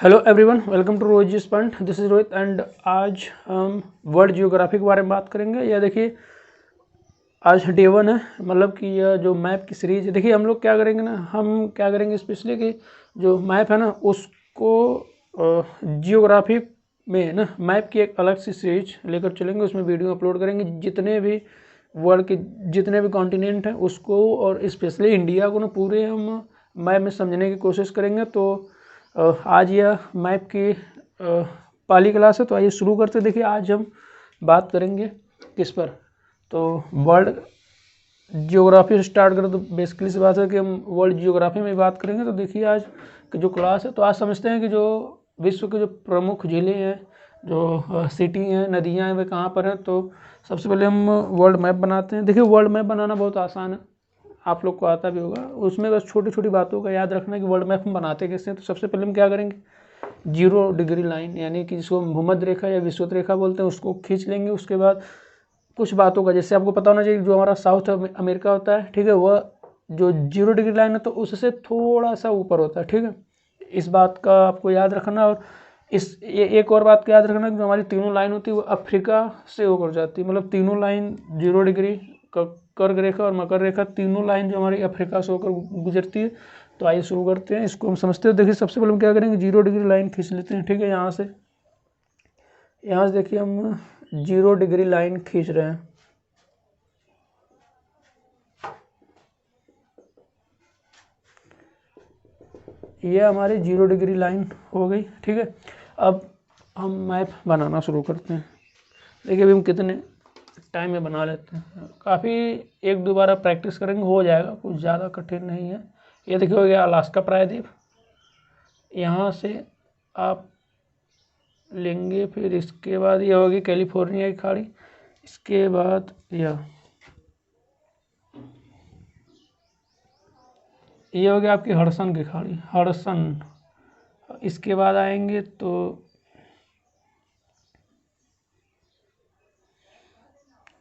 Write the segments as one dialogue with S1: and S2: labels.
S1: Hello everyone, welcome to रोज स्पंट। This is Rohit and आज हम वर्ल्ड जियोग्राफी के बारे में बात करेंगे। यह देखिए, आज डे 1 है, मतलब कि यह जो मैप की सीरीज है। देखिए हम लोग क्या करेंगे ना, हम क्या करेंगे स्पेशली कि जो मैप है ना उसको जियोग्राफी में ना मैप की एक अलग सी सीरीज लेकर चलेंगे। उसमें वीडियो अपलोड करेंगे, जितने भी वर्ल्ड के जितने भी कॉन्टिनेंट हैं उसको, और स्पेशली इंडिया को ना पूरे हम मैप में समझने की कोशिश करेंगे। तो आज यह मैप की पहली क्लास है, तो आइए शुरू करते। देखिए आज हम बात करेंगे किस पर, तो वर्ल्ड जियोग्राफी से स्टार्ट करें तो बेसिकली सी बात है कि हम वर्ल्ड जियोग्राफी में बात करेंगे। तो देखिए आज की जो क्लास है, तो आज समझते हैं कि जो विश्व के जो प्रमुख झीलें हैं, जो सिटी हैं, नदियाँ हैं, वे कहाँ पर हैं। तो सबसे पहले हम वर्ल्ड मैप बनाते हैं। देखिए वर्ल्ड मैप बनाना बहुत आसान है, आप लोग को आता भी होगा। उसमें बस छोटी छोटी बातों का याद रखना है कि वर्ल्ड मैप हम बनाते कैसे हैं। तो सबसे पहले हम क्या करेंगे, 0 डिग्री लाइन यानी कि जिसको भूमध्य रेखा या विषुवत रेखा बोलते हैं उसको खींच लेंगे। उसके बाद कुछ बातों का, जैसे आपको पता होना चाहिए जो हमारा साउथ अमेरिका होता है, ठीक है, वह जो 0 डिग्री लाइन है तो उससे थोड़ा सा ऊपर होता है, ठीक है। इस बात का आपको याद रखना। और एक और बात का याद रखना कि जो हमारी तीनों लाइन होती है वो अफ्रीका से होकर जाती है। मतलब तीनों लाइन 0 डिग्री, कर्क रेखा और मकर रेखा, तीनों लाइन जो हमारी अफ्रीका से होकर गुजरती है। तो आइए शुरू करते हैं, इसको हम समझते हैं। देखिए सबसे पहले हम क्या करेंगे, 0 डिग्री लाइन खींच लेते हैं, ठीक है। यहाँ से देखिए हम 0 डिग्री लाइन खींच रहे हैं। ये हमारी 0 डिग्री लाइन हो गई, ठीक है। अब हम मैप बनाना शुरू करते हैं। देखिए अभी हम कितने टाइम में बना लेते हैं, काफ़ी एक दो बार प्रैक्टिस करेंगे हो जाएगा, कुछ ज़्यादा कठिन नहीं है। ये देखिए हो गया अलास्का प्रायद्वीप, यहाँ से आप लेंगे, फिर इसके बाद ये होगी कैलिफोर्निया की खाड़ी, इसके बाद ये हो गया आपकी हडसन की खाड़ी, हडसन। इसके बाद आएंगे तो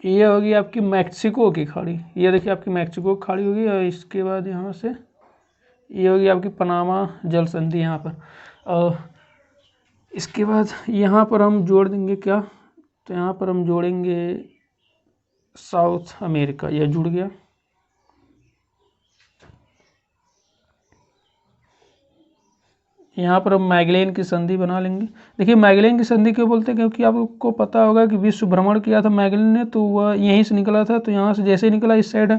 S1: ये होगी आपकी मैक्सिको की खाड़ी। ये देखिए आपकी मैक्सिको की खाड़ी होगी। और इसके बाद यहाँ से ये होगी आपकी पनामा जल संधि यहाँ पर। और इसके बाद यहाँ पर हम जोड़ देंगे क्या, तो यहाँ पर हम जोड़ेंगे साउथ अमेरिका, यह जुड़ गया। यहाँ पर हम मैगलेन की संधि बना लेंगे। देखिए मैगलेन की संधि क्यों बोलते हैं, क्योंकि आपको पता होगा कि विश्व भ्रमण किया था मैगलेन ने, तो वह यहीं से निकला था। तो यहाँ से जैसे ही निकला, इस साइड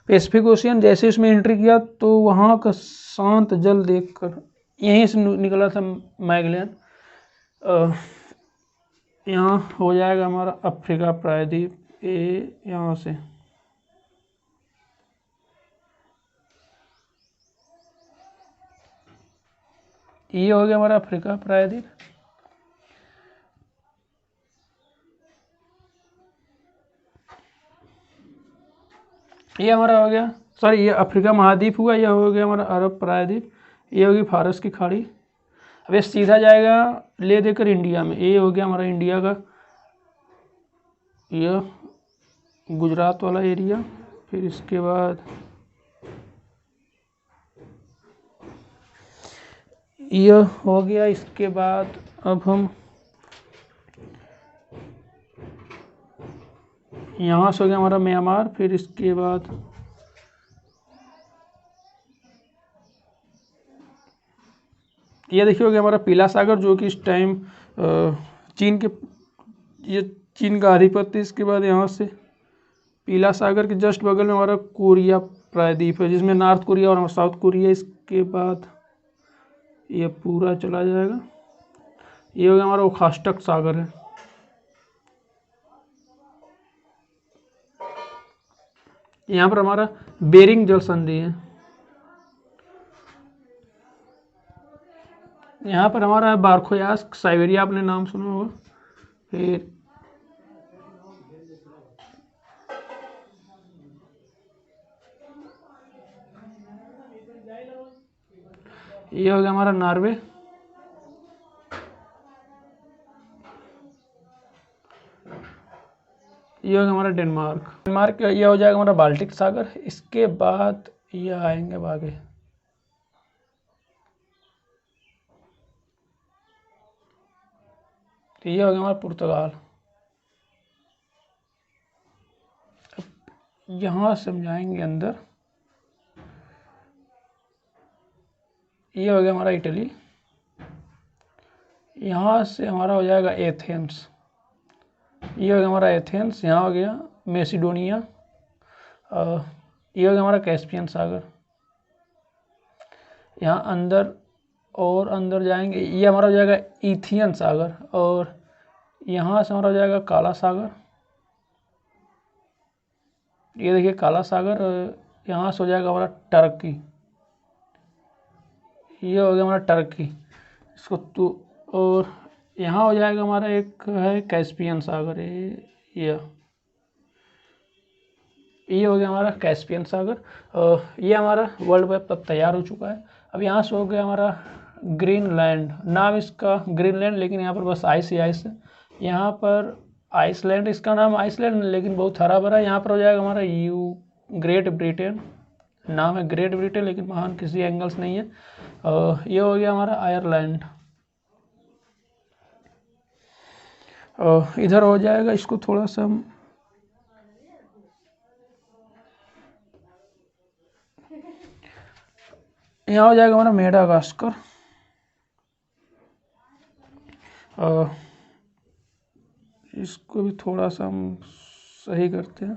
S1: पैसिफिक ओशियन, जैसे इसमें एंट्री किया तो वहाँ का शांत जल देखकर यहीं से निकला था मैगलेन। यहाँ हो जाएगा हमारा अफ्रीका प्रायद्वीप, ये यहाँ से ये हो गया हमारा अफ्रीका प्रायद्वीप। ये हमारा हो गया, सॉरी ये अफ्रीका महाद्वीप हुआ। यह हो गया हमारा अरब प्रायद्वीप। ये होगी फारस की खाड़ी। अब ये सीधा जाएगा ले देकर इंडिया में। ये हो गया हमारा इंडिया का यह गुजरात वाला एरिया। फिर इसके बाद यह हो गया। इसके बाद अब हम यहाँ से हो गया हमारा म्यांमार। फिर इसके बाद ये देखिए हो गया हमारा पीला सागर, जो कि इस टाइम चीन के, ये चीन का आधिपत्य। इसके बाद यहाँ से पीला सागर के जस्ट बगल में हमारा कोरिया प्रायद्वीप है, जिसमें नॉर्थ कोरिया और साउथ कोरिया। इसके बाद ये पूरा चला जाएगा। ये हो गया हमारा ओखोत्स्क सागर है। यहाँ पर हमारा बेरिंग जल संधि है। यहाँ पर हमारा है बारखोयास्क, साइबेरिया, आपने नाम सुना होगा। फिर ये हो गया हमारा नॉर्वे। ये हो गया हमारा डेनमार्क ये हो जाएगा हमारा बाल्टिक सागर। इसके बाद ये आएंगे आगे, तो ये हो गया हमारा पुर्तगाल। अब यहाँ से हम जाएंगे अंदर, ये हो गया हमारा इटली। यहाँ से हमारा हो जाएगा एथेंस, ये हो गया हमारा एथेंस। यहाँ हो गया मैसिडोनिया, ये हो गया हमारा कैस्पियन सागर। यहाँ अंदर और अंदर जाएंगे, ये हमारा हो जाएगा इथियन सागर, और यहाँ से हमारा हो जाएगा काला सागर। ये देखिए काला सागर। यहाँ से हो जाएगा हमारा टर्की, ये हो गया हमारा टर्की इसको तो। और यहाँ हो जाएगा हमारा एक है कैस्पियन सागर, ये हो गया हमारा कैस्पियन सागर। ये हमारा वर्ल्ड मैप तब तैयार हो चुका है। अब यहाँ से हो गया हमारा ग्रीनलैंड, नाम इसका ग्रीनलैंड, लेकिन यहाँ पर बस आइस ही आइस है। यहाँ पर आइसलैंड, इसका नाम आइसलैंड लेकिन बहुत हरा भरा है। यहाँ पर हो जाएगा हमारा ग्रेट ब्रिटेन, नाम है ग्रेट ब्रिटेन लेकिन महान किसी एंगल्स नहीं है। ये हो गया हमारा आयरलैंड। इधर हो जाएगा, इसको थोड़ा सा हम यहाँ हो जाएगा हमारा मेडागास्कर। इसको भी थोड़ा सा हम सही करते हैं।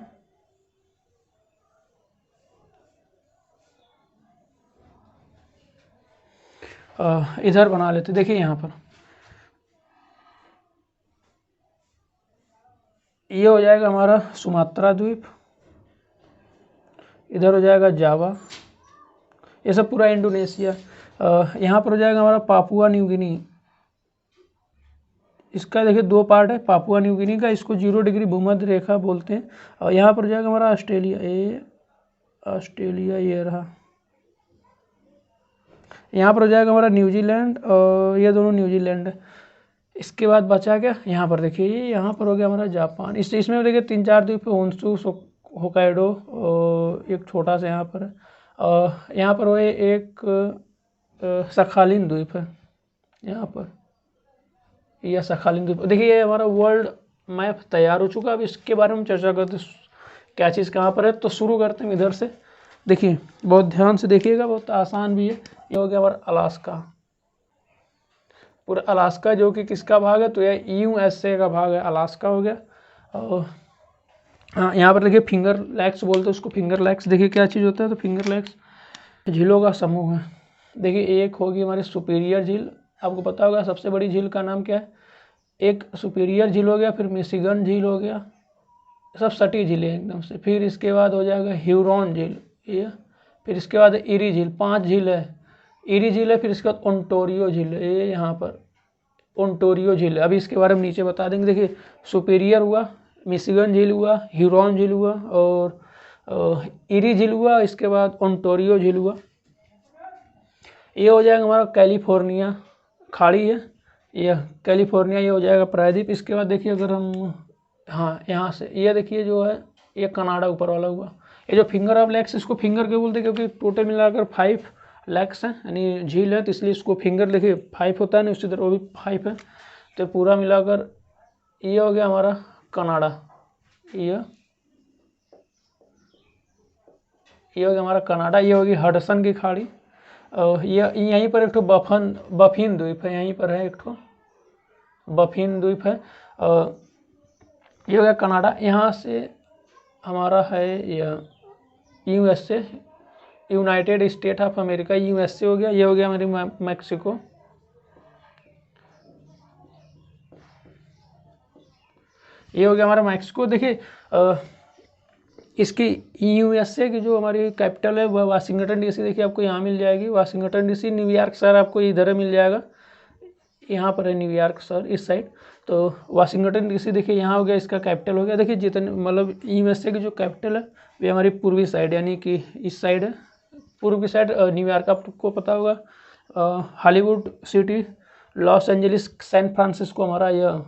S1: इधर बना लेते, देखिए यहाँ पर ये हो जाएगा हमारा सुमात्रा द्वीप, इधर हो जाएगा जावा, ये सब पूरा इंडोनेशिया। यहाँ पर हो जाएगा हमारा पापुआ न्यू गिनी। इसका देखिए दो पार्ट है, पापुआ न्यू गिनी का, इसको 0 डिग्री भूमध्य रेखा बोलते हैं। और यहाँ पर हो जाएगा हमारा ऑस्ट्रेलिया, ये रहा। यहाँ पर हो जाएगा हमारा न्यूजीलैंड, और ये दोनों न्यूजीलैंड है। इसके बाद बचा क्या, यहाँ पर देखिए, ये यहाँ पर हो गया हमारा जापान। इसमें देखिए 3-4 द्वीप है, होन्शु, होकाइडो, और एक छोटा सा यहाँ पर है। यहाँ पर वो एक सखालिन द्वीप है यहाँ पर, यह सखालिन द्वीप। देखिए ये हमारा वर्ल्ड मैप तैयार हो चुका है। अब इसके बारे में चर्चा करते क्या चीज़ कहाँ पर है। तो शुरू करते हैं इधर से, देखिए बहुत ध्यान से देखिएगा, बहुत आसान भी है। ये हो गया हमारा अलास्का, पूरा अलास्का जो कि किसका भाग है, तो यह USA का भाग है, अलास्का हो गया। और हाँ, यहाँ पर देखिए फिंगर लैक्स बोलते हैं उसको, फिंगर लैक्स। देखिए क्या चीज़ होता है, तो फिंगर लैक्स झीलों का समूह है। देखिए एक होगी हमारी सुपीरियर झील, आपको पता होगा सबसे बड़ी झील का नाम क्या है। एक सुपीरियर झील हो गया, फिर मिशिगन झील हो गया, सब सटी झीलें एकदम से। फिर इसके बाद हो जाएगा ह्यूरॉन झील, ये। फिर इसके बाद इरी झील, 5 झील है, इरी झील है। फिर इसके बाद ओंटारियो झील, ये यहाँ पर ओंटारियो झील है। अभी इसके बारे में नीचे बता देंगे। देखिए सुपीरियर हुआ, मिशिगन झील हुआ, ह्यूरॉन झील हुआ, और इरी झील हुआ, इसके बाद ओंटारियो झील हुआ। ये हो जाएगा हमारा कैलिफोर्निया खाड़ी है, यह कैलिफोर्निया, ये हो जाएगा प्रायद्वीप। इसके बाद देखिए अगर हम, हाँ यहाँ से ये देखिए जो है ये कनाडा ऊपर वाला हुआ। ये जो फिंगर ऑफ लैक्स, इसको फिंगर क्यों बोलते हैं, क्योंकि टोटल मिलाकर 5 लैक्स हैं, यानी झील है, तो इसलिए इसको फिंगर, देखिए 5 होता है ना, उसी तरह वो भी 5 है। तो पूरा मिलाकर ये हो गया हमारा कनाडा, ये हो गया हमारा कनाडा। ये होगी हडसन की खाड़ी। ये यहीं पर एक ठो बफिन द्वीप है, यहीं पर है एक ठो बफिन द्वीप है। ये हो गया कनाडा। यहाँ से हमारा है यह USA, United state of America, USA हो गया। ये हो गया हमारी मैक्सिको। ये हो गया हमारा मैक्सिको। देखिए इसकी USA की जो हमारी कैपिटल है वह वाशिंगटन DC, देखिए आपको यहाँ मिल जाएगी वाशिंगटन DC। न्यूयॉर्क शहर आपको इधर मिल जाएगा, यहाँ पर है न्यूयॉर्क शहर इस साइड। तो वाशिंगटन DC देखिए यहाँ हो गया, इसका कैपिटल हो गया। देखिए जितने मतलब USA की जो कैपिटल है वे हमारी पूर्वी साइड, यानी कि इस साइड है, पूर्वी साइड न्यूयॉर्क आपको पता होगा। Hollywood city, Los Angeles, San Francisco हमारा यह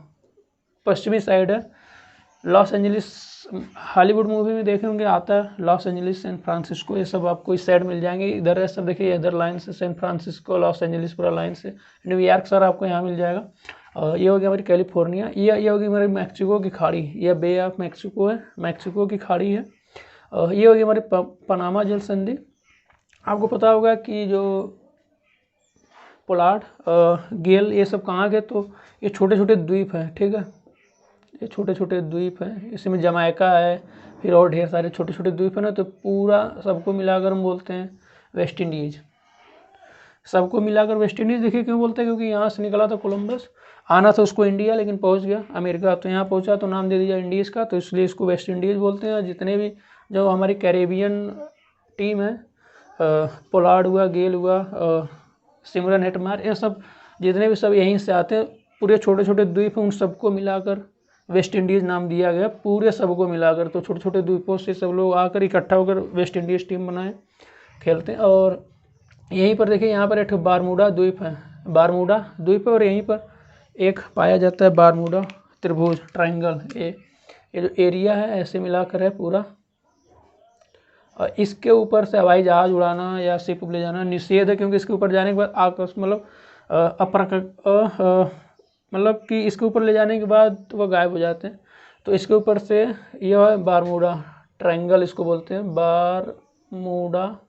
S1: पश्चिमी साइड है। लॉस एंजलिस हॉलीवुड मूवी में देखे होंगे आता है, लॉस एंजलिस, सैन फ्रांसिस्को, ये सब आपको इस साइड मिल जाएंगे। इधर है सब, देखिए इधर लाइन से सैन फ्रांसिस्को, लॉस एंजलिस पूरा लाइन से। न्यूयॉर्क सर आपको यहाँ मिल जाएगा। ये हो गया हमारी कैलिफोर्निया। ये होगी हमारी मैक्सिको की खाड़ी, यह बे ऑफ मैक्सिको है, मैक्सिको की खाड़ी है। ये होगी हमारी पनामा जल संधि। आपको पता होगा कि जो पोलार्ड, गेल, ये सब कहाँ के, तो ये छोटे छोटे द्वीप हैं, ठीक है, ये छोटे छोटे द्वीप हैं, इसमें जमाइका है, फिर और ढेर सारे छोटे छोटे द्वीप है ना, तो पूरा सबको मिलाकर हम बोलते हैं वेस्ट इंडीज। सबको मिलाकर वेस्ट इंडीज देखिए क्यों बोलते हैं, क्योंकि यहाँ से निकला था कोलंबस, आना था उसको इंडिया लेकिन पहुँच गया अमेरिका, तो यहाँ पहुँचा तो नाम दे दिया इंडीज़ का, तो इसलिए इसको वेस्ट इंडीज़ बोलते हैं। जितने भी जो हमारी कैरेबियन टीम है, पोलार्ड हुआ, गेल हुआ, सिमरन हेटमार, ये सब जितने भी सब यहीं से आते हैं, पूरे छोटे छोटे द्वीप हैं, उन सबको मिलाकर वेस्ट इंडीज़ नाम दिया गया, पूरे सबको मिलाकर। तो छोटे छोटे द्वीपों से सब लोग आकर इकट्ठा होकर वेस्ट इंडीज़ टीम बनाए, खेलते हैं। और यहीं पर देखिए, यहाँ पर एक बारमूडा द्वीप है, बारमूडा द्वीप है, और यहीं पर एक पाया जाता है बारमूडा त्रिभुज, ट्रायंगल। ये जो एरिया है ऐसे मिलाकर है पूरा। और इसके ऊपर से हवाई जहाज़ उड़ाना या शिप ले जाना निषेध है, क्योंकि इसके ऊपर जाने के बाद आकाश मतलब कि इसके ऊपर ले जाने के बाद वह गायब हो जाते हैं। तो इसके ऊपर से यह है बारमूडा ट्रायंगल, इसको बोलते हैं बारमूडा,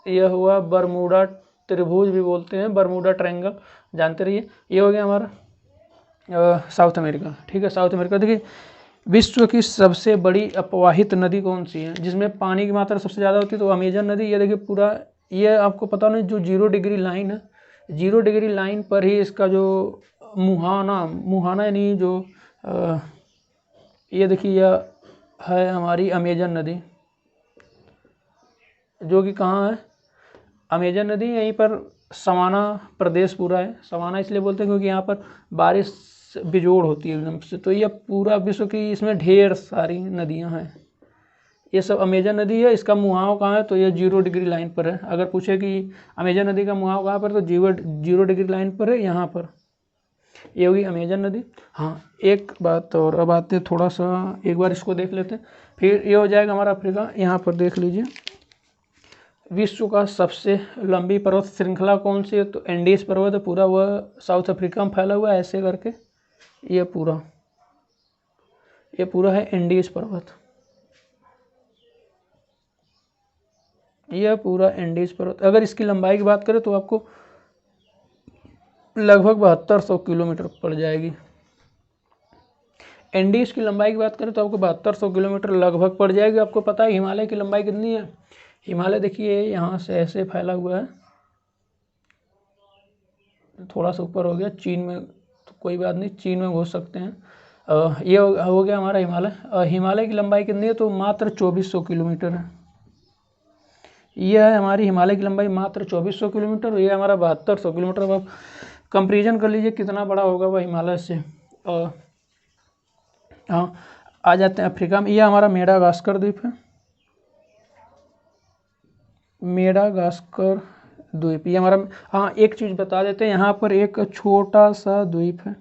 S1: यह हुआ बरमूडा त्रिभुज भी बोलते हैं, बरमूडा ट्रायंगल, जानते रहिए। ये हो गया हमारा साउथ अमेरिका, ठीक है। साउथ अमेरिका देखिए, विश्व की सबसे बड़ी अपवाहित नदी कौन सी है, जिसमें पानी की मात्रा सबसे ज़्यादा होती है, तो अमेजन नदी। ये देखिए पूरा, ये आपको पता नहीं, जो 0 डिग्री लाइन है, 0 डिग्री लाइन पर ही इसका जो मुहाना यानी जो ये देखिए, यह है हमारी अमेजन नदी, जो कि कहाँ है, अमेजन नदी यहीं पर सवाना प्रदेश पूरा है। सवाना इसलिए बोलते हैं क्योंकि यहाँ पर बारिश बिजोड़ होती है एकदम से। तो यह पूरा विश्व की, इसमें ढेर सारी नदियाँ हैं, ये सब अमेजन नदी है। इसका मुहाव कहाँ है, तो ये 0 डिग्री लाइन पर है। अगर पूछे कि अमेजन नदी का मुहाव कहाँ पर, तो 0 डिग्री लाइन पर है, यहाँ पर। ये होगी अमेजन नदी। हाँ, एक बात और, अब आते हैं थोड़ा सा, एक बार इसको देख लेते हैं, फिर ये हो जाएगा हमारा अफ्रीका। यहाँ पर देख लीजिए, विश्व का सबसे लंबी पर्वत श्रृंखला कौन सी है, तो एंडीज पर्वत है, पूरा वह साउथ अफ्रीका में फैला हुआ है ऐसे करके। ये पूरा है एंडीज पर्वत, यह पूरा एंडीज पर्वत। अगर इसकी लंबाई की बात करें तो आपको लगभग 7200 किलोमीटर पड़ जाएगी। एंडीज की लंबाई की बात करें तो आपको 7200 किलोमीटर लगभग पड़ जाएगी। आपको पता है हिमालय की लंबाई कितनी है, हिमालय देखिए यहाँ से ऐसे फैला हुआ है, थोड़ा सा ऊपर हो गया, चीन में, तो कोई बात नहीं, चीन में घुस सकते हैं। ये हो गया हमारा हिमालय। हिमालय की लंबाई कितनी है, तो मात्र 2400 किलोमीटर है। यह है हमारी हिमालय की लंबाई, मात्र 2400 किलोमीटर। ये हमारा 7200 किलोमीटर। अब आप कंपेरिजन कर लीजिए कितना बड़ा होगा वह हिमालय से। हाँ, आ जाते हैं अफ्रीका में। यह हमारा मेडागास्कर द्वीप है, मेडागास्कर द्वीप, ये हमारा। हाँ, एक चीज़ बता देते हैं, यहाँ पर एक छोटा सा द्वीप है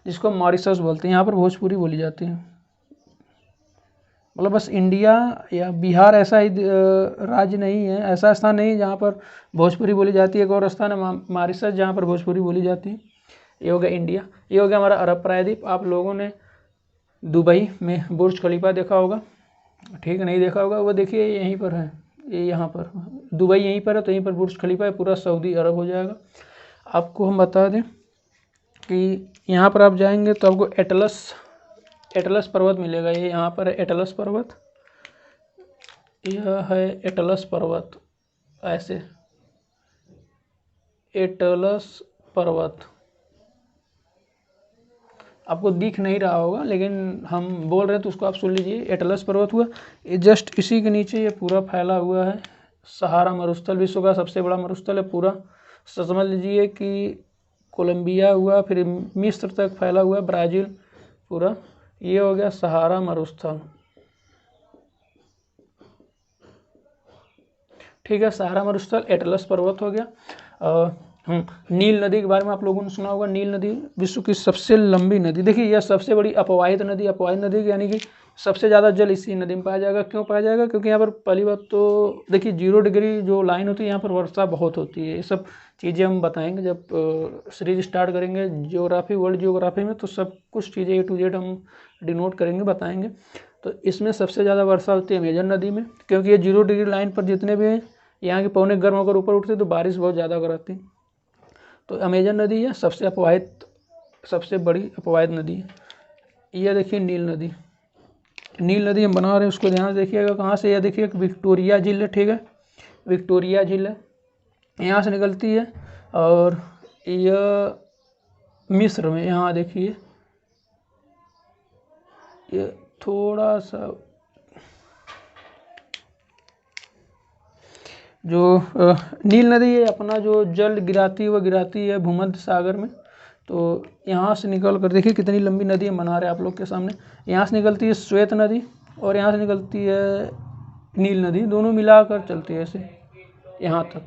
S1: जिसको मॉरिशस बोलते हैं। यहाँ पर भोजपुरी बोली जाती है, मतलब बस इंडिया या बिहार ऐसा ही राज्य नहीं है, ऐसा स्थान नहीं है जहाँ पर भोजपुरी बोली जाती है। एक और स्थान है मॉरिशस जहाँ पर भोजपुरी बोली जाती है। ये हो गया इंडिया। ये हो गया हमारा अरब प्रायद्वीप। आप लोगों ने दुबई में बुर्ज खलीफा देखा होगा, ठीक है, नहीं देखा होगा, वो देखिए यहीं पर है, ये यहाँ पर दुबई यहीं पर है, तो यहीं पर बुर्ज खलीफा है, पूरा सऊदी अरब हो जाएगा। आपको हम बता दें कि यहाँ पर आप जाएंगे तो आपको एटलस पर्वत मिलेगा। ये यहाँ पर है एटलस पर्वत, यह है एटलस पर्वत, ऐसे एटलस पर्वत आपको दिख नहीं रहा होगा, लेकिन हम बोल रहे हैं तो उसको आप सुन लीजिए। एटलस पर्वत हुआ, ये जस्ट इसी के नीचे ये पूरा फैला हुआ है सहारा मरुस्थल, विश्व का सबसे बड़ा मरुस्थल है पूरा। समझ लीजिए कि कोलंबिया हुआ, फिर मिस्र तक फैला हुआ है, ब्राज़ील पूरा। ये हो गया सहारा मरुस्थल, ठीक है, सहारा मरुस्थल, एटलस पर्वत हो गया। नील नदी के बारे में आप लोगों ने सुना होगा। नील नदी विश्व की सबसे लंबी नदी। देखिए यह सबसे बड़ी अपवाहित नदी, अपवाहित नदी यानी कि सबसे ज़्यादा जल इसी नदी में पाया जाएगा। क्यों पाया जाएगा? क्योंकि यहाँ पर पहली बात तो देखिए 0 डिग्री जो लाइन होती है यहाँ पर वर्षा बहुत होती है। ये सब चीज़ें हम बताएंगे जब सीरीज स्टार्ट करेंगे जियोग्राफी, वर्ल्ड जियोग्राफी में, तो सब कुछ चीज़ें A to Z हम डिनोट करेंगे, बताएंगे। तो इसमें सबसे ज़्यादा वर्षा होती है अमेजन नदी में, क्योंकि ये 0 डिग्री लाइन पर जितने भी यहाँ के पौने गर्म होकर ऊपर उठते तो बारिश बहुत ज़्यादा कराती। तो अमेजन नदी है सबसे अपवाहित, सबसे बड़ी अपवाहित नदी है। यह देखिए नील नदी, नील नदी हम बना रहे हैं, उसको ध्यान से देखिएगा। कहाँ से? यह देखिए विक्टोरिया झील है, ठीक है, विक्टोरिया झील है, यहाँ से निकलती है। और यह मिस्र में, यहाँ देखिए ये थोड़ा सा जो नील नदी है अपना जो जल गिराती है, वह गिराती है भूमध्य सागर में। तो यहाँ से निकल कर देखिए कितनी लंबी नदी हम बना रहे हैं आप लोग के सामने। यहाँ से निकलती है श्वेत नदी और यहाँ से निकलती है नील नदी, दोनों मिलाकर चलती है ऐसे यहाँ तक।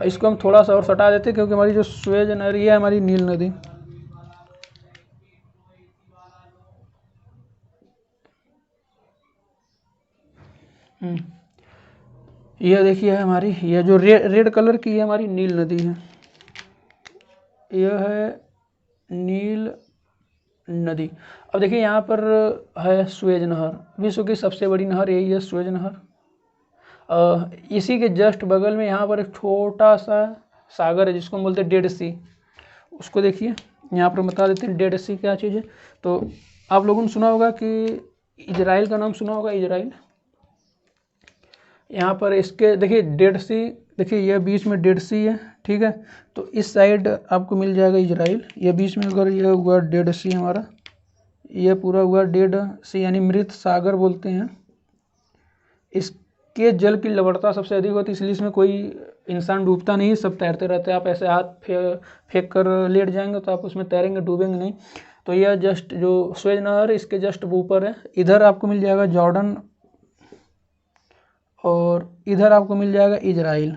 S1: इसको हम थोड़ा सा और सटा देते क्योंकि हमारी जो स्वेज नदी है हमारी नील नदी। यह देखिए है हमारी, यह जो रेड कलर की है हमारी नील नदी है, यह है नील नदी। अब देखिए यहाँ पर है स्वेज नहर, विश्व की सबसे बड़ी नहर यही है स्वेज नहर। इसी के जस्ट बगल में यहाँ पर एक छोटा सा सागर है जिसको हम बोलते हैं डेड सी। उसको देखिए यहाँ पर बता देते हैं डेड सी क्या चीज़ है। तो आप लोगों ने सुना होगा कि इजराइल का नाम सुना होगा, इजराइल। यहाँ पर इसके देखिए डेड सी, देखिए यह बीच में डेड सी है, ठीक है। तो इस साइड आपको मिल जाएगा इजराइल, यह बीच में अगर यह हुआ डेड सी हमारा, यह पूरा हुआ डेड सी यानी मृत सागर बोलते हैं। इसके जल की लवणता सबसे अधिक होती है, इसलिए इसमें कोई इंसान डूबता नहीं, सब तैरते रहते हैं। आप ऐसे हाथ फेंक कर लेट जाएंगे तो आप उसमें तैरेंगे, डूबेंगे नहीं। तो यह जस्ट जो स्वेज नहर इसके जस्ट ऊपर है। इधर आपको मिल जाएगा जॉर्डन और इधर आपको मिल जाएगा इजराइल।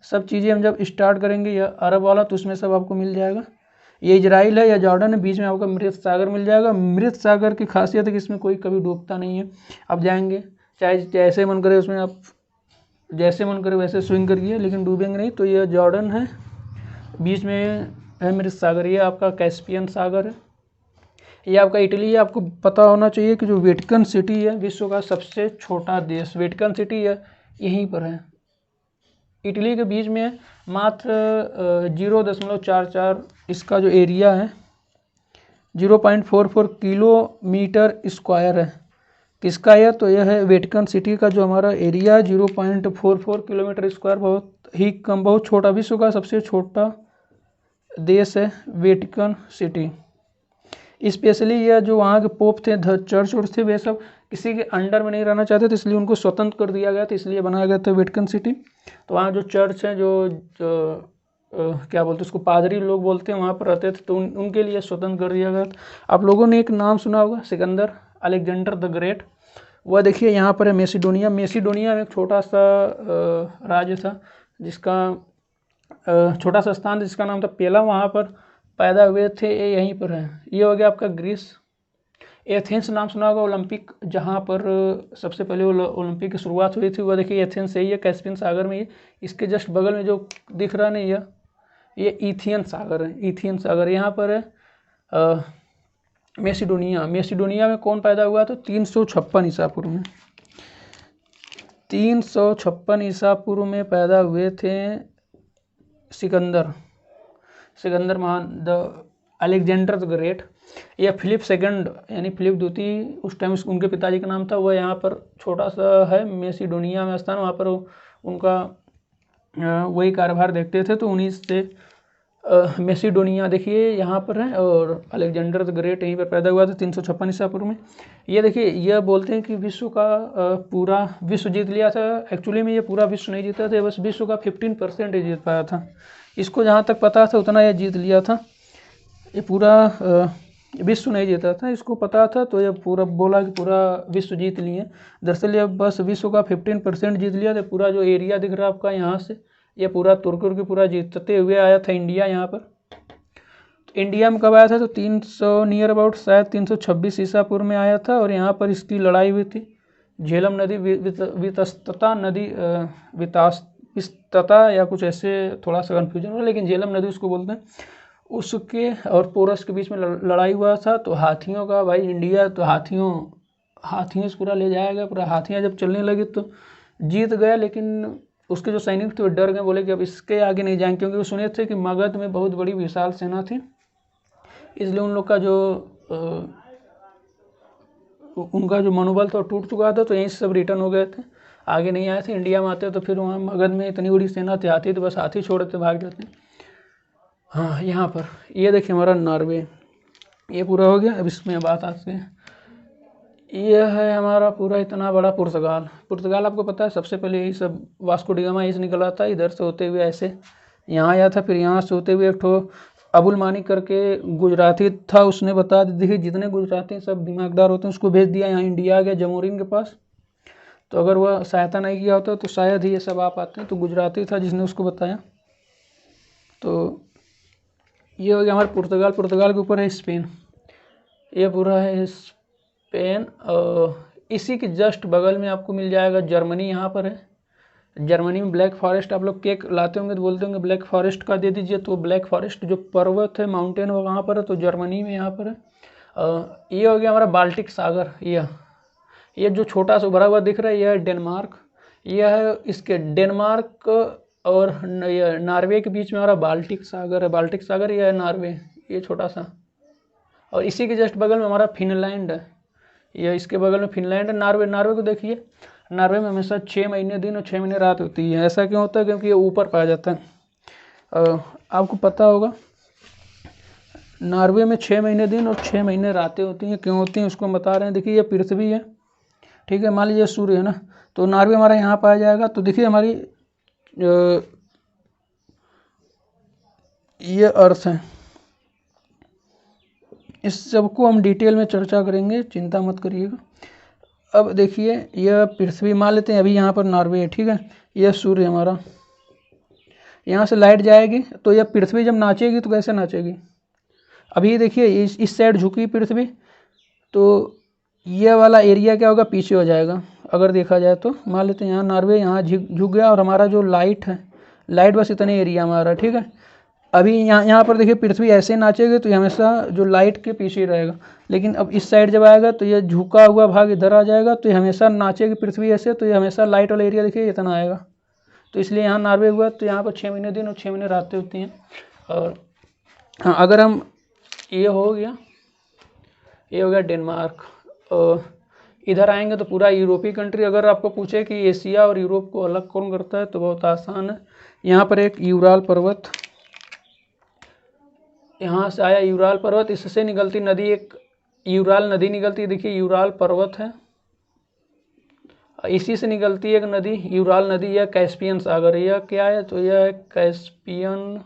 S1: सब चीज़ें हम जब स्टार्ट करेंगे यह अरब वाला तो उसमें सब आपको मिल जाएगा। ये इजराइल है या जॉर्डन है, बीच में आपका मृत सागर मिल जाएगा। मृत सागर की खासियत है कि इसमें कोई कभी डूबता नहीं है। आप जाएंगे चाहे जैसे मन करे उसमें आप जैसे मन करे वैसे स्विंग करिए, लेकिन डूबेंगे नहीं। तो यह जॉर्डन है, बीच में है मृत सागर, ये आपका कैस्पियन सागर है। ये आपका इटली है। आपको पता होना चाहिए कि जो वेटिकन सिटी है विश्व का सबसे छोटा देश वेटिकन सिटी है, यहीं पर है, इटली के बीच में है। मात्र 0.44 इसका जो एरिया है 0.44 किलोमीटर स्क्वायर है। किसका यह? तो यह है वेटिकन सिटी का जो हमारा एरिया 0.44 किलोमीटर स्क्वायर, बहुत ही कम, बहुत छोटा, विश्व का सबसे छोटा देश है वेटिकन सिटी। स्पेशली यह जो वहाँ के पोप थे, चर्च उर्च थे, वे सब किसी के अंडर में नहीं रहना चाहते थे, इसलिए उनको स्वतंत्र कर दिया गया था, इसलिए बनाया गया था वेटिकन सिटी। तो वहाँ जो चर्च है जो क्या बोलते हैं उसको, पादरी लोग बोलते हैं, वहाँ पर रहते थे, तो उनके लिए स्वतंत्र कर दिया गया था। आप लोगों ने एक नाम सुना होगा, सिकंदर, अलेक्जेंडर द ग्रेट। वह देखिए यहाँ पर है मैसिडोनिया। मैसिडोनिया में एक छोटा सा राज्य था जिसका छोटा सा स्थान जिसका नाम था पेला, वहाँ पर पैदा हुए थे, ये यहीं पर है। ये हो गया आपका ग्रीस। एथेंस नाम सुना होगा, ओलंपिक जहाँ पर सबसे पहले ओलंपिक की शुरुआत हुई थी, वह देखिए एथेंस से ही है, कैस्पियन सागर में ही। इसके जस्ट बगल में जो दिख रहा नहीं ये ईथियन सागर है, ईथियन सागर यहाँ पर है। मैसिडोनिया, मैसिडोनिया में कौन पैदा हुआ? तो 356 ईसा पूर्व में, 356 ईसा पूर्व में पैदा हुए थे सिकंदर महान, द अलेक्जेंडर द ग्रेट। या फिलिप सेकंड यानी फिलिप द्वितीय, उस टाइम उनके पिताजी का नाम था। वह यहाँ पर छोटा सा है मैसिडोनिया में स्थान, वहाँ पर उनका वही कार्यभार देखते थे, तो उन्हीं से मैसिडोनिया देखिए यहाँ पर है, और अलेक्जेंडर द ग्रेट यहीं पर पैदा हुआ था 356 ईसा पूर्व में। ये देखिए यह बोलते हैं कि विश्व का पूरा विश्व जीत लिया था। एक्चुअली में ये पूरा विश्व नहीं जीता था, बस विश्व का 15% ही जीत पाया था। इसको जहाँ तक पता था उतना यह जीत लिया था, ये पूरा विश्व नहीं जीता था, इसको पता था, तो ये पूरा बोला कि पूरा विश्व जीत लिए। दरअसल ये बस विश्व का 15% जीत लिया था। पूरा जो एरिया दिख रहा है आपका यहाँ से, ये पूरा तुर्की पूरा जीतते हुए आया था इंडिया यहाँ पर। तो इंडिया में कब आया था, तो 300 नियर अबाउट शायद 326 ईसा पूर्व में आया था, और यहाँ पर इसकी लड़ाई हुई थी। झेलम नदी वितस्तता नदी वितस्तता या कुछ ऐसे, थोड़ा सा कन्फ्यूजन हो, लेकिन झेलम नदी उसको बोलते हैं, उसके और पोरस के बीच में लड़ाई हुआ था। तो हाथियों का भाई इंडिया, तो हाथियों से पूरा ले जाएगा, पूरा हाथियाँ जब चलने लगी तो जीत गया, लेकिन उसके जो सैनिक थे वो डर गए, बोले कि अब इसके आगे नहीं जाएंगे, क्योंकि वो सुने थे कि मगध में बहुत बड़ी विशाल सेना थी, इसलिए उन लोग का जो उनका जो मनोबल था टूट चुका था, तो यहीं से सब रिटर्न हो गए थे, आगे नहीं आए थे। इंडिया में आते तो फिर वहाँ मगध में इतनी बड़ी सेना थी, हाथी तो बस हाथी छोड़ते भाग जाते। हाँ, यहाँ पर ये देखिए हमारा नॉर्वे, ये पूरा हो गया। अब इसमें बात आती है, ये है हमारा पूरा इतना बड़ा पुर्तगाल आपको पता है, सबसे पहले यही सब वास्को डी गामा यहीं से निकला था, इधर से होते हुए ऐसे यहाँ आया था, फिर यहाँ से होते हुए एक ठो अबुल मानी करके गुजराती था, उसने बता दी, देखिए जितने गुजराती सब दिमागदार होते हैं उसको भेज दिया, यहाँ इंडिया आ गया जमोरिन के पास। तो अगर वह सहायता नहीं किया होता तो शायद ही ये सब आ पाते हैं, तो गुजराती था जिसने उसको बताया। तो ये हो गया हमारा पुर्तगाल के ऊपर है स्पेन, ये पूरा है स्पेन। इसी के जस्ट बगल में आपको मिल जाएगा जर्मनी, यहाँ पर है जर्मनी में ब्लैक फॉरेस्ट। आप लोग केक लाते होंगे तो बोलते होंगे ब्लैक फॉरेस्ट का दे दीजिए, तो ब्लैक फॉरेस्ट जो पर्वत है, माउंटेन वो कहाँ पर है, तो जर्मनी में यहाँ पर है। ये हो गया हमारा बाल्टिक सागर, ये जो छोटा सा उभरा हुआ दिख रहा है यह है डेनमार्क, यह है इसके डेनमार्क और नॉर्वे के बीच में हमारा बाल्टिक सागर है, बाल्टिक सागर यह है नॉर्वे, ये छोटा सा। और इसी के जस्ट बगल में हमारा फिनलैंड है, यह इसके बगल में फिनलैंड है। नॉर्वे को देखिए, नॉर्वे में हमेशा 6 महीने दिन और 6 महीने रात होती है। ऐसा क्यों होता है, क्योंकि ये ऊपर पाया जाता है। आपको पता होगा नॉर्वे में 6 महीने दिन और 6 महीने रातें होती हैं, क्यों होती हैं उसको बता रहे हैं। देखिए ये पृथ्वी है, ठीक है, मान लीजिए सूर्य है ना, तो नॉर्वे हमारा यहाँ पाया जाएगा। तो देखिए हमारी ये अर्थ है, इस सबको हम डिटेल में चर्चा करेंगे, चिंता मत करिएगा। अब देखिए यह पृथ्वी मान लेते हैं, अभी यहाँ पर नॉर्वे है, ठीक है, यह सूर्य हमारा, यहाँ से लाइट जाएगी तो यह पृथ्वी जब नाचेगी तो कैसे नाचेगी, अभी देखिए इस साइड झुकी पृथ्वी, तो यह वाला एरिया क्या होगा, पीछे हो जाएगा। अगर देखा जाए तो मान लेते हैं यहाँ नॉर्वे यहाँ झुक गया, और हमारा जो लाइट है, लाइट बस इतने एरिया हमारा, ठीक है। अभी यहाँ पर देखिए पृथ्वी ऐसे नाचेगी तो ये हमेशा जो लाइट के पीछे ही रहेगा, लेकिन अब इस साइड जब आएगा तो ये झुका हुआ भाग इधर आ जाएगा, तो ये हमेशा नाचेगी पृथ्वी ऐसे, तो ये हमेशा लाइट वाला एरिया देखिए इतना आएगा। तो इसलिए यहाँ नॉर्वे हुआ, तो यहाँ पर 6 महीने दिन और 6 महीने रातें होती हैं। और हाँ, अगर हम ये हो गया डेनमार्क, और इधर आएंगे तो पूरा यूरोपीय कंट्री। अगर आपको पूछे कि एशिया और यूरोप को अलग कौन करता है तो बहुत आसान है, यहाँ पर एक यूराल पर्वत, यहाँ से आया यूराल पर्वत, इससे निकलती नदी एक यूराल नदी निकलती है, देखिए यूराल पर्वत है, इसी से निकलती है एक नदी यूराल नदी, या कैस्पियन सागर, यह क्या है, तो यह है कैस्पियन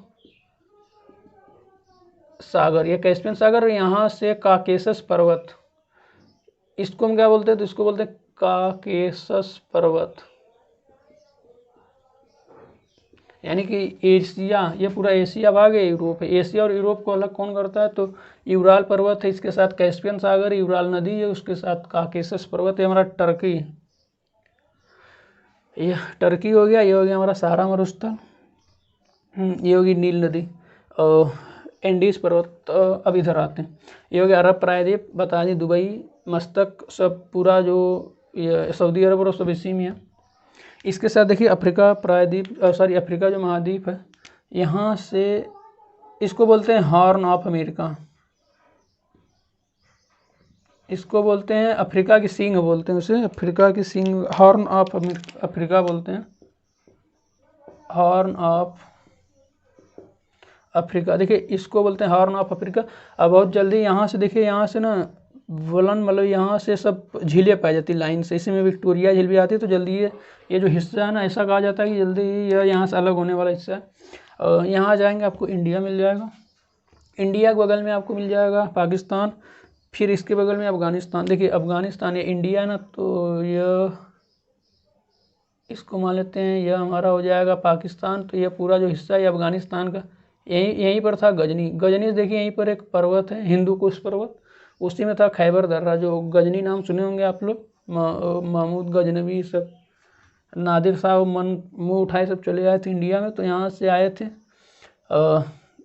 S1: सागर, यह कैस्पियन सागर। यहाँ से काकेशस पर्वत, इसको हम क्या बोलते हैं, तो इसको बोलते हैं काकेशस पर्वत, यानी कि एशिया, ये पूरा एशिया भाग है, यूरोप है। एशिया और यूरोप को अलग कौन करता है, तो यूराल पर्वत है, इसके साथ कैस्पियन सागर, यूराल नदी है, उसके साथ काकेशस पर्वत है, हमारा टर्की, ये टर्की हो गया। ये हो गया हमारा सहारा मरुस्थल, ये होगी नील नदी, और एंडीज पर्वत। अब इधर आते हैं, ये हो गया अरब प्रायद्वीप, बता दें दुबई, मस्तक, सब पूरा जो ये सऊदी अरब और सब इसी में है। इसके साथ देखिए अफ्रीका प्रायद्वीप, अफ्रीका जो महाद्वीप है, यहाँ से इसको बोलते हैं हॉर्न ऑफ अमेरिका, इसको बोलते हैं अफ्रीका की सींग बोलते हैं उसे, अफ्रीका की सींग, हॉर्न ऑफ अफ्रीका बोलते हैं, हॉर्न ऑफ अफ्रीका। देखिए इसको बोलते हैं हॉर्न ऑफ अफ्रीका। अब बहुत जल्दी यहाँ से देखिए, यहाँ से ना वलन मतलब यहाँ से सब झीलें पाई जाती लाइन से, इसी में विक्टोरिया झील भी आती है। तो जल्दी ये जो हिस्सा है ना, ऐसा कहा जाता है कि जल्दी यह यहाँ से अलग होने वाला हिस्सा है। यहाँ जाएंगे आपको इंडिया मिल जाएगा, इंडिया के बगल में आपको मिल जाएगा पाकिस्तान, फिर इसके बगल में अफ़गानिस्तान। देखिए अफ़गानिस्तान ये इंडिया ना, तो यह इसको मान लेते हैं, यह हमारा हो जाएगा पाकिस्तान। तो यह पूरा जो हिस्सा है अफ़गानिस्तान का, यहीं पर था गजनी। गजनी देखिए यहीं पर एक पर्वत है हिंदू कुश पर्वत, उसी में था खैबर दर्रा, जो गजनी नाम सुने होंगे आप लोग। महमूद गजनवी सब, नादिर साहब मन मुँह उठाए सब चले आए थे इंडिया में, तो यहाँ से आए थे।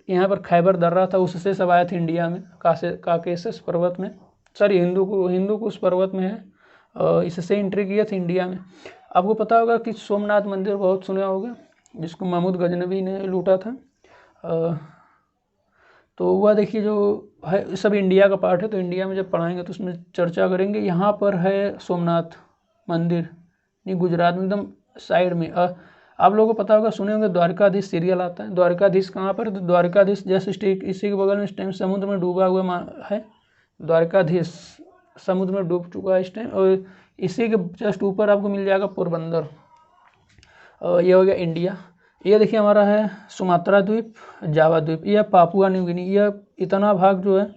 S1: यहाँ पर खैबर दर्रा था, उससे सब आए थे इंडिया में, काकेशस पर्वत में, सॉरी हिंदू कुश पर्वत में है, इससे एंट्री किए थे इंडिया में। आपको पता होगा कि सोमनाथ मंदिर बहुत सुना होगा, जिसको महमूद गजनवी ने लूटा था। तो वह देखिए जो है सब इंडिया का पार्ट है, तो इंडिया में जब पढ़ाएंगे तो उसमें चर्चा करेंगे। यहाँ पर है सोमनाथ मंदिर, ये गुजरात में एकदम साइड में। आप लोगों को पता होगा, सुने होंगे द्वारकाधीश सीरियल आता है। द्वारकाधीश कहाँ पर? तो द्वारकाधीश जस्ट इसी के बगल में इस टाइम समुद्र में डूबा हुआ है। द्वारकाधीश समुद्र में डूब चुका है इस टाइम, और इसी के जस्ट ऊपर आपको मिल जाएगा पोरबंदर। ये हो गया इंडिया। ये देखिए हमारा है सुमात्रा द्वीप, जावा द्वीप, यह पापुआ न्यू गिनी। यह इतना भाग जो है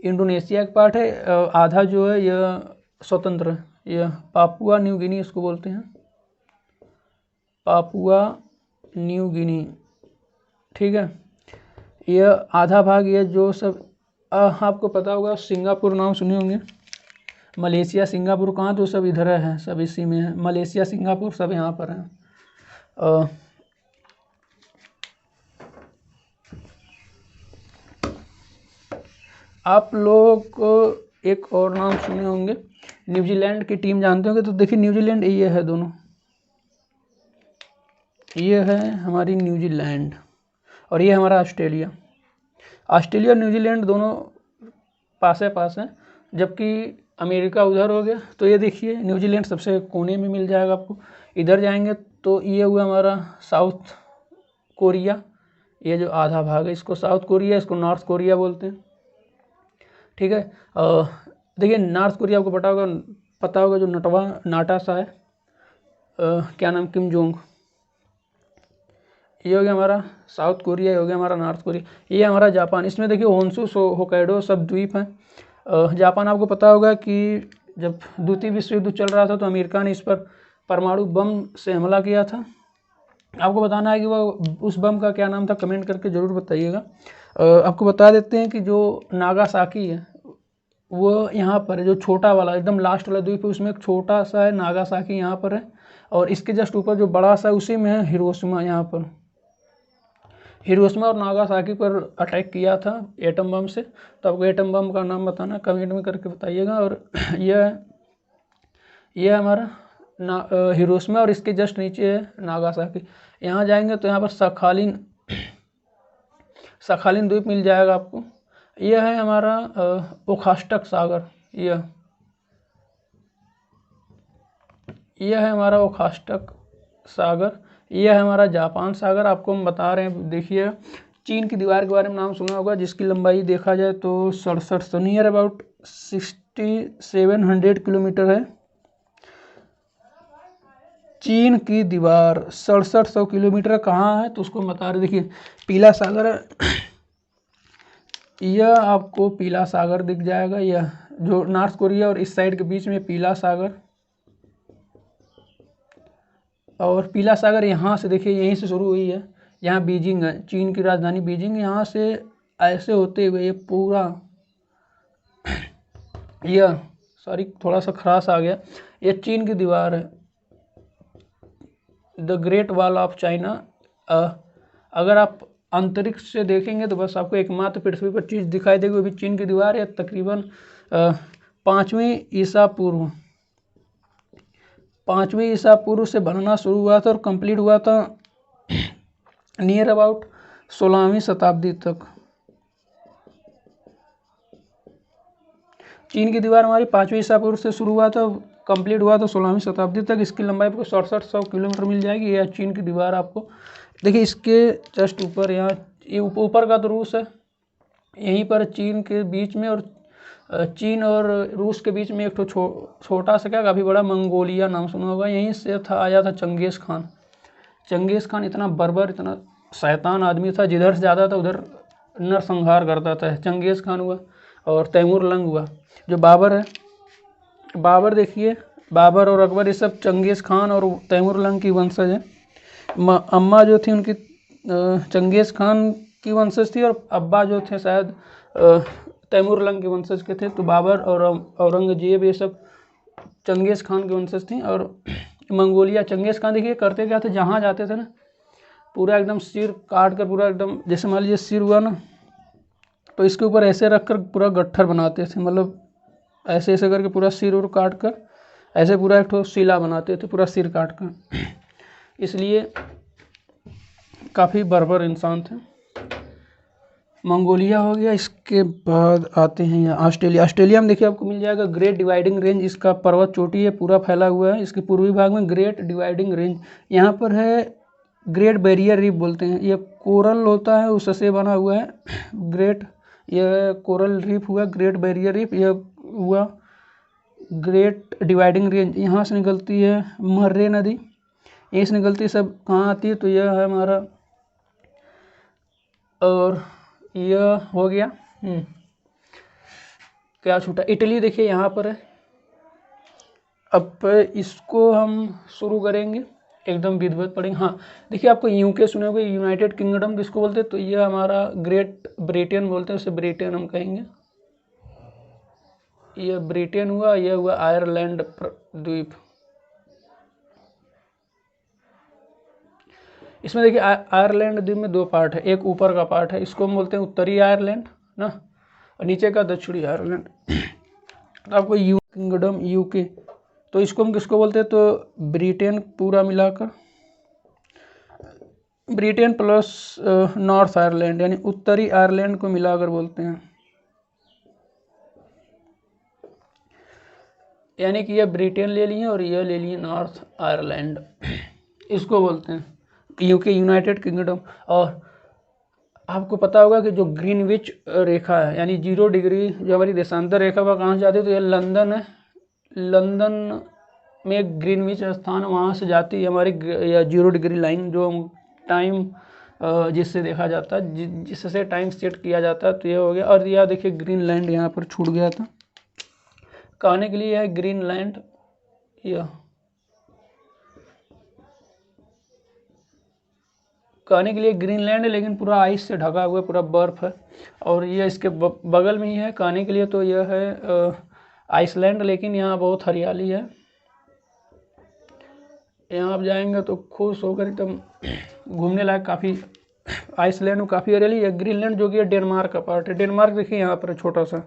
S1: इंडोनेशिया का पार्ट है, आधा जो है यह स्वतंत्र है। यह पापुआ न्यू गिनी इसको बोलते हैं, पापुआ न्यू गिनी, ठीक है। यह आधा भाग, यह जो सब आपको पता होगा, सिंगापुर नाम सुने होंगे, मलेशिया सिंगापुर कहाँ, तो सब इधर है, सब इसी में है। मलेशिया सिंगापुर सब यहाँ पर है। आप लोग एक और नाम सुने होंगे, न्यूजीलैंड की टीम जानते होंगे। तो देखिए न्यूजीलैंड ये है, दोनों ये है हमारी न्यूजीलैंड, और ये हमारा ऑस्ट्रेलिया। ऑस्ट्रेलिया और न्यूजीलैंड दोनों पास हैं, जबकि अमेरिका उधर हो गया। तो ये देखिए न्यूजीलैंड सबसे कोने में मिल जाएगा आपको। इधर जाएंगे तो ये हुआ हमारा साउथ कोरिया, ये जो आधा भाग है इसको साउथ कोरिया, इसको नॉर्थ कोरिया बोलते हैं, ठीक है। देखिए नॉर्थ कोरिया आपको पता होगा जो नाटा सा है, क्या नाम, किम जोंग। ये हो गया हमारा साउथ कोरिया, ये हो गया हमारा नॉर्थ कोरिया। ये हमारा जापान, इसमें देखिए होन्शु होकाइडो सब द्वीप हैं। जापान आपको पता होगा कि जब द्वितीय विश्व युद्ध चल रहा था तो अमेरिका ने इस पर परमाणु बम से हमला किया था। आपको बताना है कि वह उस बम का क्या नाम था, कमेंट करके ज़रूर बताइएगा। आपको बता देते हैं कि जो नागासाकी है वो यहाँ पर है, जो छोटा वाला एकदम लास्ट वाला द्वीप है उसमें एक छोटा सा है नागासाकी यहाँ पर है, और इसके जस्ट ऊपर जो बड़ा सा है उसी में है हिरोशिमा। यहाँ पर हिरोशिमा और नागासाकी पर अटैक किया था एटम बम से। तो आपको एटम बम का नाम बताना, कमेंट में करके बताइएगा। और यह हमारा हिरोशिमा, और इसके जस्ट नीचे है नागासाकी। यहाँ जाएंगे तो यहाँ पर सखालिन द्वीप मिल जाएगा आपको। यह है हमारा ओखास्टक सागर, यह है हमारा ओखास्टक सागर। यह है हमारा जापान सागर। आपको हम बता रहे हैं, देखिए चीन की दीवार के बारे में नाम सुना होगा, जिसकी लंबाई देखा जाए तो 67 नियर अबाउट 6700 किलोमीटर है। चीन की दीवार 6700 किलोमीटर कहाँ है तो उसको बता रहे, देखिए पीला सागर है, यह आपको पीला सागर दिख जाएगा। यह जो नॉर्थ कोरिया और इस साइड के बीच में पीला सागर, और पीला सागर यहाँ से देखिए यहीं से शुरू हुई है। यहाँ बीजिंग है, चीन की राजधानी बीजिंग, यहाँ से ऐसे होते हुए ये पूरा, यह सॉरी थोड़ा सा खरास आ गया, ये चीन की दीवार है, the great wall of China. अगर आप अंतरिक्ष से देखेंगे तो बस आपको एकमात्र पृथ्वी पर चीज़ दिखाई देगी, वो भी चीन की दीवार है। तकरीबन 5वीं ईसा पूर्व से बनना शुरू हुआ था और कंप्लीट हुआ था नियर अबाउट 16वीं शताब्दी तक। चीन की दीवार हमारी 5वीं ईसा पूर्व से शुरू हुआ था, कंप्लीट हुआ था 16वीं शताब्दी तक। इसकी लंबाई आपको 6700 किलोमीटर मिल जाएगी। यह चीन की दीवार आपको देखिए, इसके जस्ट ऊपर यहाँ ये ऊपर का तो रूस है, यहीं पर चीन के बीच में, और चीन और रूस के बीच में एक तो छोटा सा क्या काफ़ी बड़ा मंगोलिया नाम सुना होगा, यहीं से आया था चंगेज़ खान। चंगेज़ खान इतना बर्बर, इतना शैतान आदमी था, जिधर से जाता था उधर नरसंहार करता था। चंगेज़ खान हुआ, और तैमूर लंग हुआ। जो बाबर है, बाबर देखिए, बाबर और अकबर ये सब चंगेज़ खान और तैमूर लंग की वंशज है। अम्मा जो थी उनकी चंगेज़ खान की वंशज थी और अब्बा जो थे शायद तैमूर लंग के वंशज के थे। तो बाबर और औरंगजेब ये सब चंगेज़ खान के वंशज थी। और मंगोलिया, चंगेज़ खान देखिए करते क्या थे, जहाँ जाते थे ना पूरा एकदम सिर काट कर, पूरा एकदम जैसे मान लीजिए सिर हुआ ना तो इसके ऊपर ऐसे रख कर पूरा गट्ठर बनाते थे, मतलब ऐसे ऐसे करके पूरा सिर उर काट कर ऐसे पूरा एक ठो शिला बनाते थे पूरा सिर काट कर। इसलिए काफ़ी बर्बर इंसान थे। मंगोलिया हो गया। इसके बाद आते हैं यहाँ ऑस्ट्रेलिया। ऑस्ट्रेलिया में देखिए आपको मिल जाएगा ग्रेट डिवाइडिंग रेंज, इसका पर्वत चोटी है पूरा फैला हुआ है। इसके पूर्वी भाग में ग्रेट डिवाइडिंग रेंज, यहाँ पर है ग्रेट बैरियर रीफ बोलते हैं। ये कोरल होता है उससे बना हुआ है। ग्रेट, यह कोरल रीफ हुआ ग्रेट बैरियर रीफ, यह हुआ ग्रेट डिवाइडिंग रेंज। यहाँ से निकलती है मर्रे नदी, यहीं से निकलती है। सब कहाँ आती है तो यह है हमारा, और यह हो गया क्या छूटा, इटली देखिए यहाँ पर है। अब इसको हम शुरू करेंगे एकदम विधिवत पढ़ेंगे। हाँ देखिए आपको यूके सुने होंगे, यूनाइटेड किंगडम किसको बोलते हैं तो यह हमारा ग्रेट ब्रिटेन बोलते हैं, उसे ब्रिटेन हम कहेंगे। यह ब्रिटेन हुआ, यह हुआ आयरलैंड द्वीप। इसमें देखिए आयरलैंड द्वीप में दो पार्ट है, एक ऊपर का पार्ट है इसको हम बोलते हैं उत्तरी आयरलैंड ना, और नीचे का दक्षिणी आयरलैंड। तो आपको किंगडम यूके, तो इसको हम किसको बोलते हैं तो ब्रिटेन पूरा मिलाकर, ब्रिटेन प्लस नॉर्थ आयरलैंड यानी उत्तरी आयरलैंड को मिलाकर बोलते हैं। यानी कि यह ब्रिटेन ले लिए और यह ले लिए नॉर्थ आयरलैंड, इसको बोलते हैं यूके, यूनाइटेड किंगडम। और आपको पता होगा कि जो ग्रीनविच रेखा है यानी 0 डिग्री जो हमारी देशांतर रेखा वह कहाँ से जाती है तो यह लंदन है। लंदन में ग्रीनविच स्थान, वहाँ से जाती है हमारी या 0 डिग्री लाइन, जो टाइम जिससे देखा जाता है, जिससे टाइम सेट किया जाता है। तो ये हो गया। और यह देखिए ग्रीनलैंड यहाँ पर छूट गया था, कहने के लिए है ग्रीनलैंड, यह कहने के लिए ग्रीनलैंड है लेकिन पूरा आइस से ढका हुआ पूरा बर्फ है। और ये इसके बगल में ही है कहने के लिए तो यह है आइसलैंड, लेकिन यहाँ बहुत हरियाली है। यहाँ आप जाएंगे तो खुश होकर एकदम घूमने लायक काफ़ी, आइसलैंड में काफ़ी हरियाली है। ग्रीनलैंड जो कि है डेनमार्क का पार्ट है। डेनमार्क देखिए यहाँ पर छोटा सा,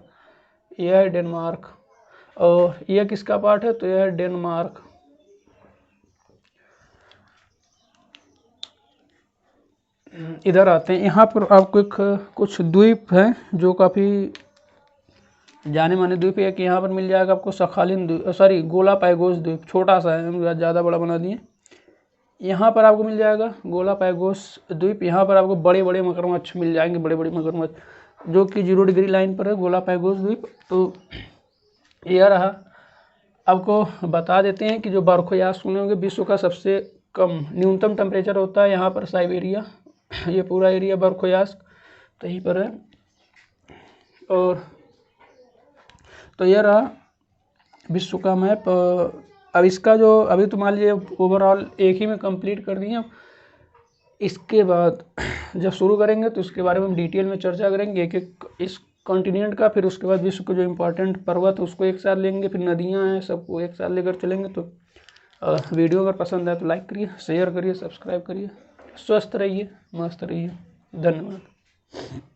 S1: यह है डेनमार्क। और यह किसका पार्ट है तो यह है डेनमार्क। इधर आते हैं, यहाँ पर आपको एक कुछ द्वीप है जो काफ़ी जाने माने द्वीप है। कि यहाँ पर मिल जाएगा आपको सखालिन द्वीप, सॉरी गोलापैगोस द्वीप, छोटा सा है, हम ज़्यादा बड़ा बना दिए। यहाँ पर आपको मिल जाएगा गोलापैगोस द्वीप। यहाँ पर आपको बड़े बड़े मगरमच्छ मिल जाएंगे, बड़े बड़े मगरमच्छ, जो कि 0 डिग्री लाइन पर है गोलापैगोस द्वीप। तो यह रहा। आपको बता देते हैं कि जो बर्फयास सुने होंगे, विश्व का सबसे कम न्यूनतम टेम्परेचर होता है यहाँ पर साइबेरिया, ये पूरा एरिया बर्फयास तो यहीं पर है। और तो यह रहा विश्व का मैप। अब इसका जो अभी तो मान लीजिए ओवरऑल एक ही में कंप्लीट कर दिए। इसके बाद जब शुरू करेंगे तो इसके बारे में हम डिटेल में चर्चा करेंगे एक एक इस कॉन्टिनेंट का। फिर उसके बाद विश्व के जो इम्पोर्टेंट पर्वत उसको एक साथ लेंगे, फिर नदियाँ हैं सबको एक साथ लेकर चलेंगे। तो वीडियो अगर पसंद आए तो लाइक करिए, शेयर करिए, सब्सक्राइब करिए। स्वस्थ रहिए, मस्त रहिए। धन्यवाद।